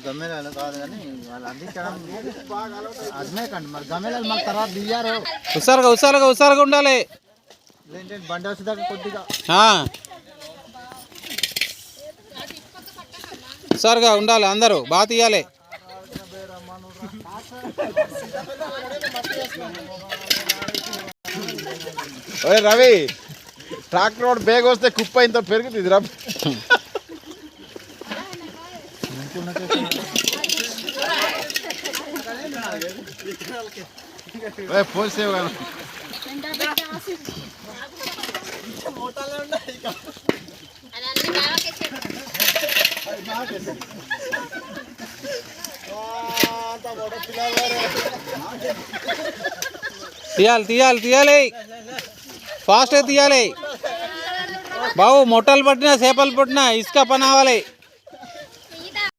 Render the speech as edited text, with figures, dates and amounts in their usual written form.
గమ్మెలాలు కాదు కానీ వాళ్ళు అందించడం అదమే కండి మరి గమ్మెలాలు మాకు తర్వాత దియ్యారు. హుషారుగా ఉండాలి. ఏంటంటే బండి వచ్చేదాకా కొద్దిగా హుషారుగా ఉండాలి, అందరూ బాగా తీయాలి. రవి ట్రాక్టర్ రోడ్ బేగ వస్తే కుప్ప ఇంత పెరుగుతుంది రా. ఫోన్ సేవ్ కాదు. తీయాలి ఫాస్ట్గా తీయాలి బాబు. మొట్టలు పట్టినా చేపలు పట్టినా ఇసుక పని అవ్వాలి.